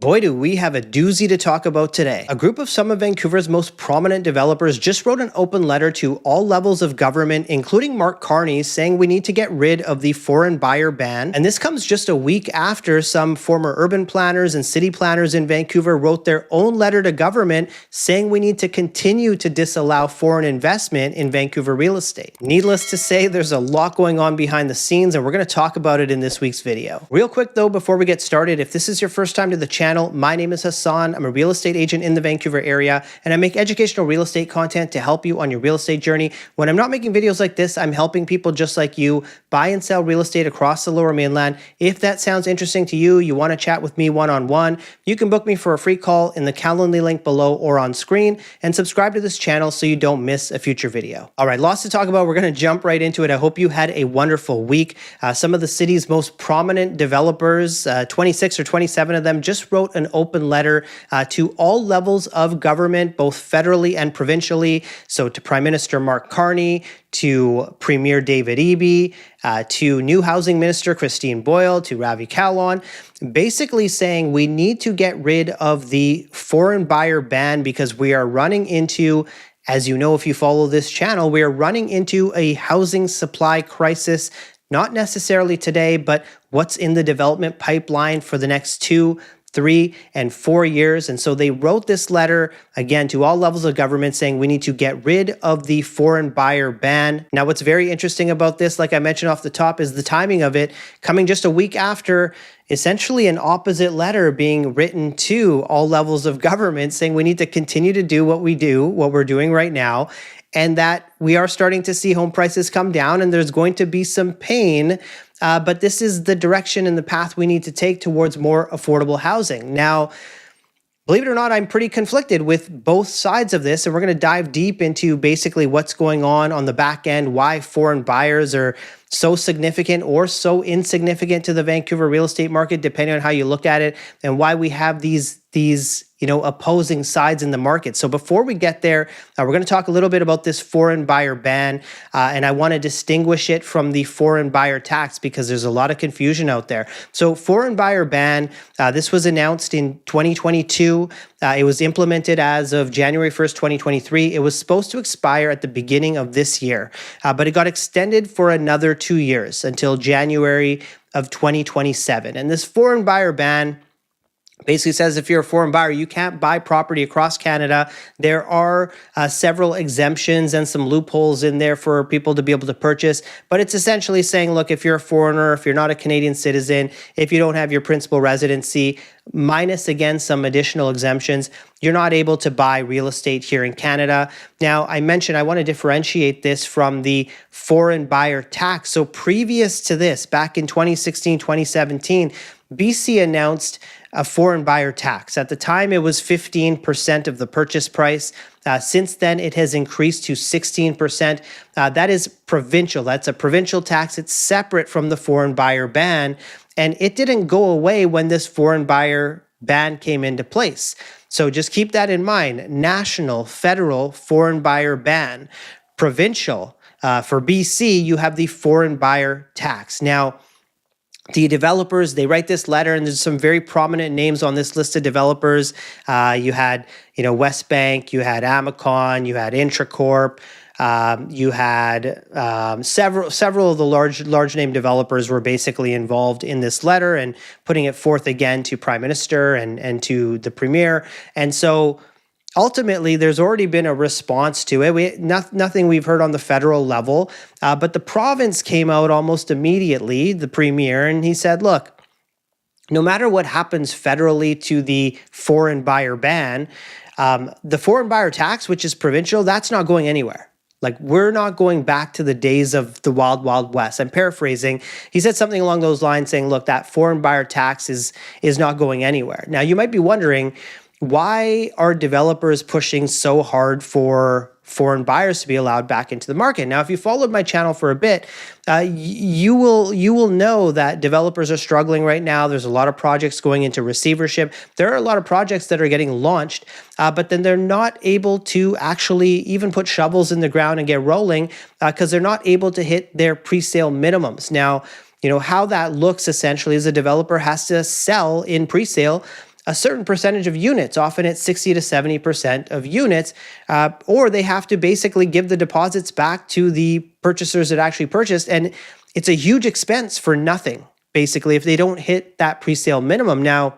Boy, do we have a doozy to talk about today. A group of some of Vancouver's most prominent developers just wrote an open letter to all levels of government, including Mark Carney, saying we need to get rid of the foreign buyer ban. And this comes just a week after some former urban planners and city planners in Vancouver wrote their own letter to government saying we need to continue to disallow foreign investment in Vancouver real estate. Needless to say, there's a lot going on behind the scenes, and we're going to talk about it in this week's video. Real quick though, before we get started, if this is your first time to the channel, my name is Hassan. I'm a real estate agent in the Vancouver area, and I make educational real estate content to help you on your real estate journey. When I'm not making videos like this, I'm helping people just like you buy and sell real estate across the Lower Mainland. If that sounds interesting to you, you want to chat with me one-on-one, you can book me for a free call in the Calendly link below or on screen, and subscribe to this channel so you don't miss a future video. All right, lots to talk about. We're going to jump right into it. I hope you had a wonderful week. Some of the city's most prominent developers, 26 or 27 of them, just wrote an open letter to all levels of government, both federally and provincially. So to Prime Minister Mark Carney, to Premier David Eby, to new Housing Minister Christine Boyle, to Ravi Kahlon, basically saying we need to get rid of the foreign buyer ban because we are running into, as you know if you follow this channel, we are running into a housing supply crisis, not necessarily today, but what's in the development pipeline for the next 2, 3, and 4 years. And so they wrote this letter, again, to all levels of government saying we need to get rid of the foreign buyer ban. Now, what's very interesting about this, like I mentioned off the top, is the timing of it coming just a week after essentially an opposite letter being written to all levels of government saying we need to continue to do what we're doing right now, and that we are starting to see home prices come down and there's going to be some pain, but this is the direction and the path we need to take towards more affordable housing. Now, believe it or not, I'm pretty conflicted with both sides of this, and we're going to dive deep into basically what's going on the back end, why foreign buyers are so significant or so insignificant to the Vancouver real estate market, depending on how you look at it, and why we have these opposing sides in the market. So before we get there, we're going to talk a little bit about this foreign buyer ban, and I want to distinguish it from the foreign buyer tax because there's a lot of confusion out there. So foreign buyer ban, this was announced in 2022. It was implemented as of January 1st, 2023. It was supposed to expire at the beginning of this year, but it got extended for another 2 years until January of 2027. And this foreign buyer ban basically says if you're a foreign buyer, you can't buy property across Canada. There are several exemptions and some loopholes in there for people to be able to purchase, but it's essentially saying, look, if you're a foreigner, if you're not a Canadian citizen, if you don't have your principal residency, minus again some additional exemptions, you're not able to buy real estate here in Canada. Now, I mentioned I want to differentiate this from the foreign buyer tax. So previous to this, back in 2016, 2017, BC announced a foreign buyer tax. At the time, it was 15% of the purchase price. Since then, it has increased to 16%. That is provincial. That's a provincial tax. It's separate from the foreign buyer ban. And it didn't go away when this foreign buyer ban came into place. So just keep that in mind. National, federal, foreign buyer ban. Provincial, for BC, you have the foreign buyer tax. Now, the developers, they write this letter, and there's some very prominent names on this list of developers. You had, West Bank, you had Amicon, you had Intracorp, you had several of the large name developers were basically involved in this letter and putting it forth again to Prime Minister and to the Premier. And so ultimately, there's already been a response to it. Nothing we've heard on the federal level, but the province came out almost immediately, the Premier, and he said, look, no matter what happens federally to the foreign buyer ban, the foreign buyer tax, which is provincial, that's not going anywhere. Like, we're not going back to the days of the wild, wild west. I'm paraphrasing. He said something along those lines saying, look, that foreign buyer tax is not going anywhere. Now, you might be wondering, why are developers pushing so hard for foreign buyers to be allowed back into the market? Now, if you followed my channel for a bit, you will know that developers are struggling right now. There's a lot of projects going into receivership. There are a lot of projects that are getting launched, but then they're not able to actually even put shovels in the ground and get rolling because they're not able to hit their pre-sale minimums. Now, how that looks essentially is a developer has to sell in pre-sale a certain percentage of units, often it's 60 to 70% of units, or they have to basically give the deposits back to the purchasers that actually purchased. And it's a huge expense for nothing, basically, if they don't hit that pre-sale minimum. Now,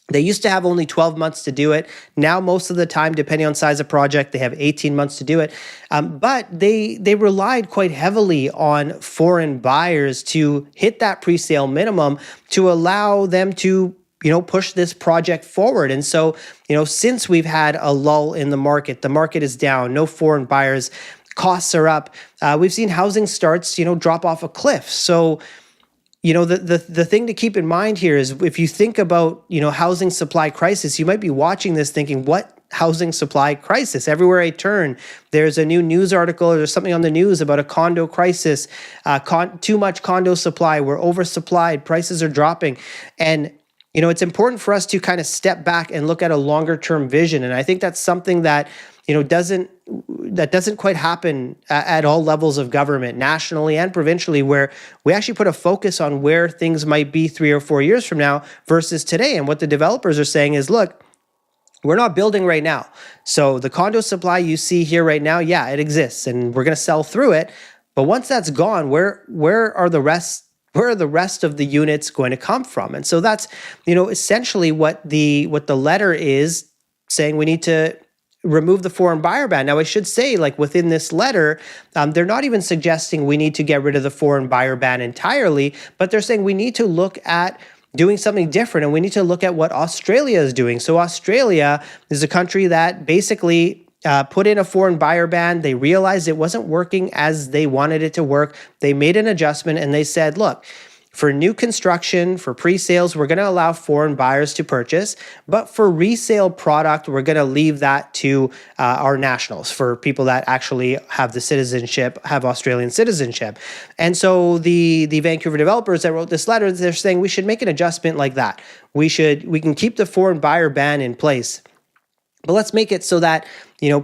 they used to have only 12 months to do it. Now, most of the time, depending on size of project, they have 18 months to do it. But they relied quite heavily on foreign buyers to hit that pre-sale minimum to allow them to push this project forward. And so, since we've had a lull in the market is down, no foreign buyers, costs are up. We've seen housing starts, drop off a cliff. So, the thing to keep in mind here is if you think about, housing supply crisis, you might be watching this thinking, what housing supply crisis? Everywhere I turn, there's a new news article or there's something on the news about a condo crisis, too much condo supply, we're oversupplied, prices are dropping. And, it's important for us to kind of step back and look at a longer term vision. And I think that's something that, doesn't quite happen at all levels of government, nationally and provincially, where we actually put a focus on where things might be 3 or 4 years from now versus today. And what the developers are saying is, look, we're not building right now. So the condo supply you see here right now, yeah, it exists and we're going to sell through it. But once that's gone, where are the rest? Where are the rest of the units going to come from? And so that's, essentially what the letter is saying. We need to remove the foreign buyer ban. Now, I should say, within this letter, they're not even suggesting we need to get rid of the foreign buyer ban entirely, but they're saying we need to look at doing something different, and we need to look at what Australia is doing. So Australia is a country that basically put in a foreign buyer ban. They realized it wasn't working as they wanted it to work. They made an adjustment and they said, look, for new construction, for pre-sales, we're going to allow foreign buyers to purchase. But for resale product, we're going to leave that to our nationals, for people that actually have the citizenship, have Australian citizenship. And so the Vancouver developers that wrote this letter, they're saying we should make an adjustment like that. We can keep the foreign buyer ban in place, but let's make it so that,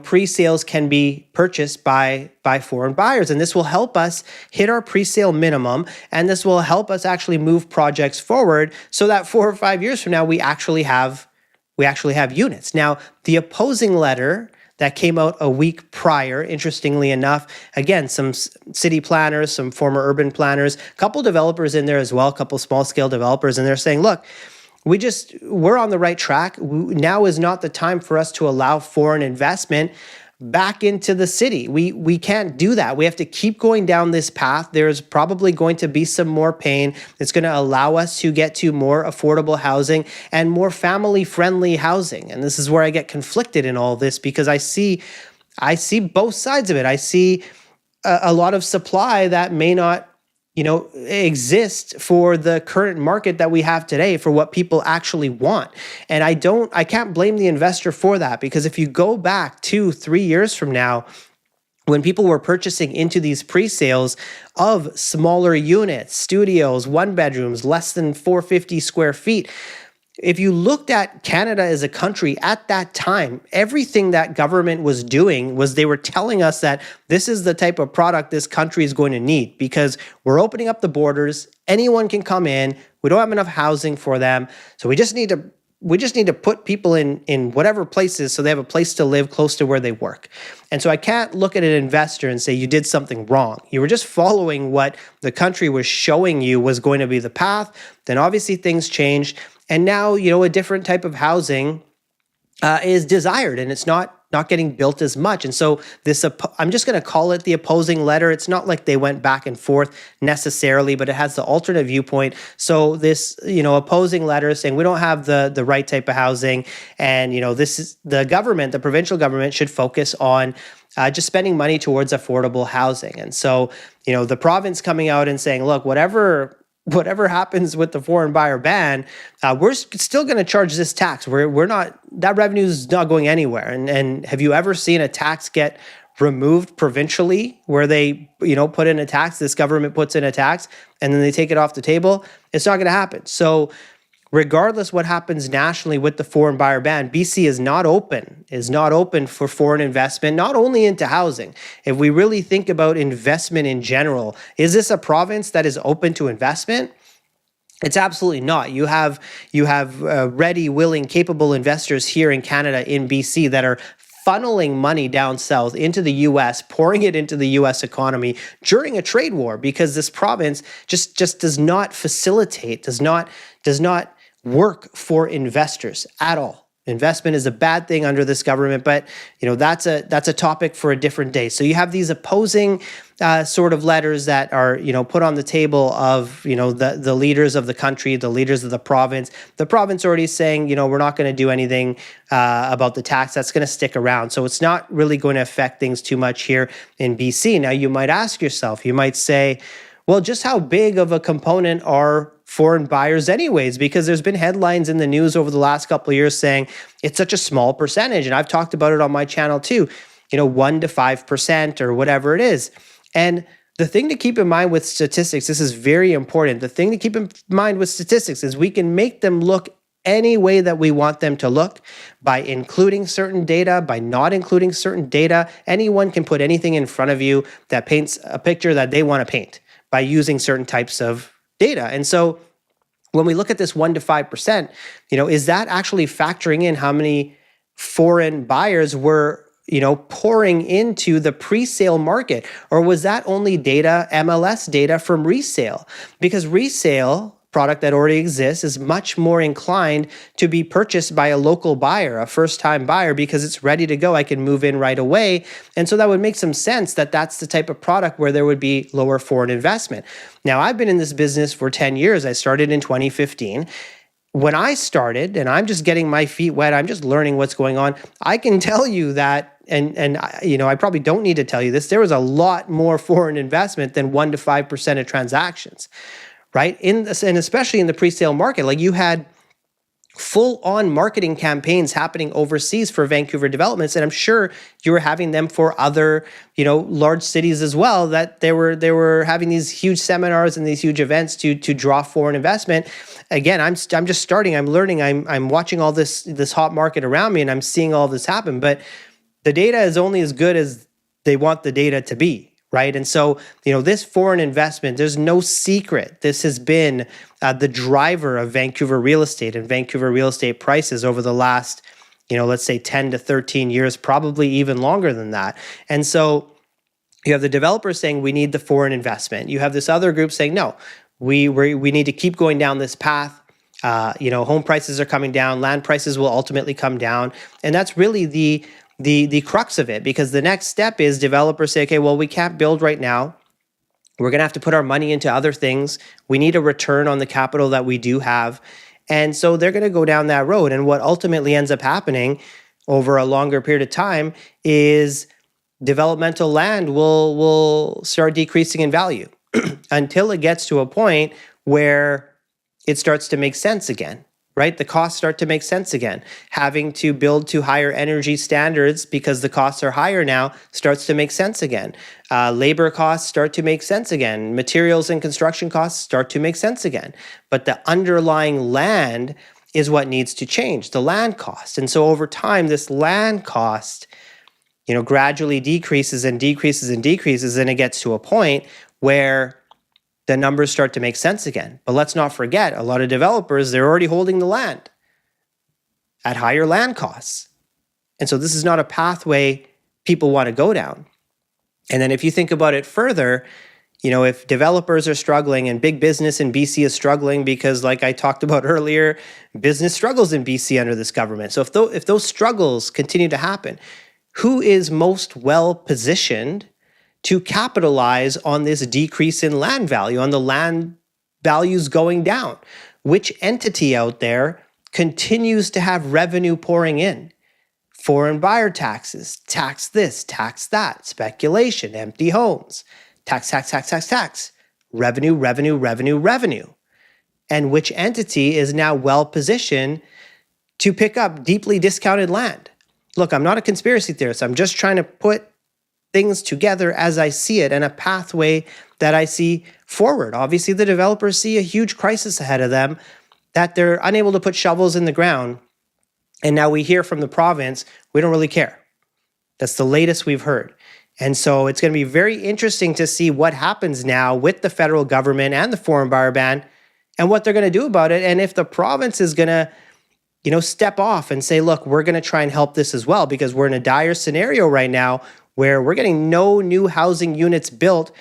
pre-sales can be purchased by foreign buyers. And this will help us hit our pre-sale minimum. And this will help us actually move projects forward so that 4 or 5 years from now, we actually have units. Now, the opposing letter that came out a week prior, interestingly enough, again, some city planners, some former urban planners, a couple developers in there as well, a couple small scale developers, and they're saying, look, we're on the right track. Now is not the time for us to allow foreign investment back into the city. We can't do that. We have to keep going down this path. There's probably going to be some more pain. It's going to allow us to get to more affordable housing and more family-friendly housing. And this is where I get conflicted in all this, because I see both sides of it. I see a lot of supply that may not exist for the current market that we have today, for what people actually want. And I can't blame the investor for that, because if you go back 2-3 years from now, when people were purchasing into these pre-sales of smaller units, studios, 1 bedrooms, less than 450 square feet, if you looked at Canada as a country at that time, everything that government was doing was they were telling us that this is the type of product this country is going to need, because we're opening up the borders. Anyone can come in. We don't have enough housing for them. So we just need to put people in whatever places so they have a place to live close to where they work. And so I can't look at an investor and say you did something wrong. You were just following what the country was showing you was going to be the path. Then obviously things changed. And now, a different type of housing is desired, and it's not getting built as much. And so I'm just going to call it the opposing letter. It's not like they went back and forth necessarily, but it has the alternate viewpoint. So this, opposing letter is saying we don't have the right type of housing, and this is the government, the provincial government should focus on just spending money towards affordable housing. And so, the province coming out and saying, look, whatever happens with the foreign buyer ban, we're still going to charge this tax. We're not, that revenue is not going anywhere. And have you ever seen a tax get removed provincially, where they, put in a tax, this government puts in a tax, and then they take it off the table? It's not going to happen. So regardless what happens nationally with the foreign buyer ban, BC is not open for foreign investment, not only into housing. If we really think about investment in general, is this a province that is open to investment? It's absolutely not. You have ready, willing, capable investors here in Canada, in BC, that are funneling money down south into the US, pouring it into the US economy during a trade war, because this province just does not facilitate, does not work for investors at all. Investment is a bad thing under this government, but that's a topic for a different day. So you have these opposing sort of letters that are put on the table of the leaders of the country, the leaders of the province. The province already saying we're not going to do anything about the tax. That's going to stick around. So it's not really going to affect things too much here in BC. Now you might ask yourself, you might say, well, just how big of a component are foreign buyers anyways? Because there's been headlines in the news over the last couple of years saying it's such a small percentage. And I've talked about it on my channel too, 1 to 5% or whatever it is. And the thing to keep in mind with statistics, this is very important. The thing to keep in mind with statistics is we can make them look any way that we want them to look, by including certain data, by not including certain data. Anyone can put anything in front of you that paints a picture that they want to paint by using certain types of data. And so when we look at this 1 to 5%, is that actually factoring in how many foreign buyers were pouring into the pre-sale market? Or was that only data, MLS data from resale? Because resale product that already exists is much more inclined to be purchased by a local buyer, a first-time buyer, because it's ready to go. I can move in right away. And so that would make some sense that that's the type of product where there would be lower foreign investment. Now, I've been in this business for 10 years. I started in 2015. When I started, and I'm just getting my feet wet, I'm just learning what's going on, I can tell you that, and I probably don't need to tell you this, there was a lot more foreign investment than 1 to 5% of transactions. Right? And especially in the pre-sale market, like you had full-on marketing campaigns happening overseas for Vancouver developments, and I'm sure you were having them for other, large cities as well. That they were having these huge seminars and these huge events to draw foreign investment. Again, I'm just starting. I'm learning. I'm watching all this hot market around me, and I'm seeing all this happen. But the data is only as good as they want the data to be. Right. And so, this foreign investment, there's no secret. This has been the driver of Vancouver real estate and Vancouver real estate prices over the last, let's say 10 to 13 years, probably even longer than that. And so you have the developers saying we need the foreign investment. You have this other group saying, no, we need to keep going down this path. Home prices are coming down. Land prices will ultimately come down. And that's really the crux of it, because the next step is developers say, okay, well, we can't build right now. We're going to have to put our money into other things. We need a return on the capital that we do have. And so they're going to go down that road. And what ultimately ends up happening over a longer period of time is developmental land will start decreasing in value until it gets to a point where it starts to make sense again. Right? The costs start to make sense again. Having to build to higher energy standards because the costs are higher now starts to make sense again. Labor costs start to make sense again. Materials and construction costs start to make sense again. But the underlying land is what needs to change, the land cost. And so over time, this land cost, gradually decreases and decreases and decreases, and it gets to a point where the numbers start to make sense again. But let's not forget, a lot of developers, they're already holding the land at higher land costs. And so this is not a pathway people want to go down. And then if you think about it further, if developers are struggling and big business in BC is struggling because, like I talked about earlier, business struggles in BC under this government. So if those struggles continue to happen, who is most well positioned to capitalize on this decrease in land value, on the land values going down? Which entity out there continues to have revenue pouring in? Foreign buyer taxes, tax this, tax that, speculation, empty homes, tax, revenue. And which entity is now well positioned to pick up deeply discounted land? Look, I'm not a conspiracy theorist. I'm just trying to put things together as I see it and a pathway that I see forward. Obviously, the developers see a huge crisis ahead of them that they're unable to put shovels in the ground. And now we hear from the province, we don't really care. That's the latest we've heard. And so it's going to be very interesting to see what happens now with the federal government and the foreign buyer ban and what they're going to do about it. And if the province is going to, step off and say, look, we're going to try and help this as well, because we're in a dire scenario right now where we're getting no new housing units built,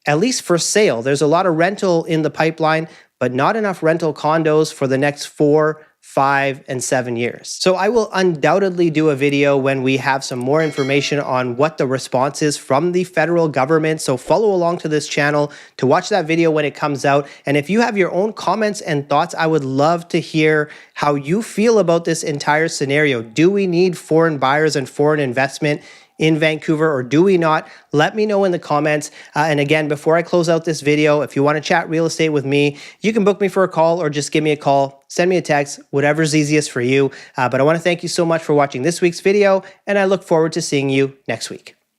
at least for sale. There's a lot of rental in the pipeline, but not enough rental condos for the next 4, 5, and 7 years. So I will undoubtedly do a video when we have some more information on what the response is from the federal government. So follow along to this channel to watch that video when it comes out. And if you have your own comments and thoughts, I would love to hear how you feel about this entire scenario. Do we need foreign buyers and foreign investment in Vancouver, or do we not? Let me know in the comments. And again, before I close out this video, if you want to chat real estate with me, you can book me for a call or just give me a call, send me a text, whatever's easiest for you. But I want to thank you so much for watching this week's video, and I look forward to seeing you next week.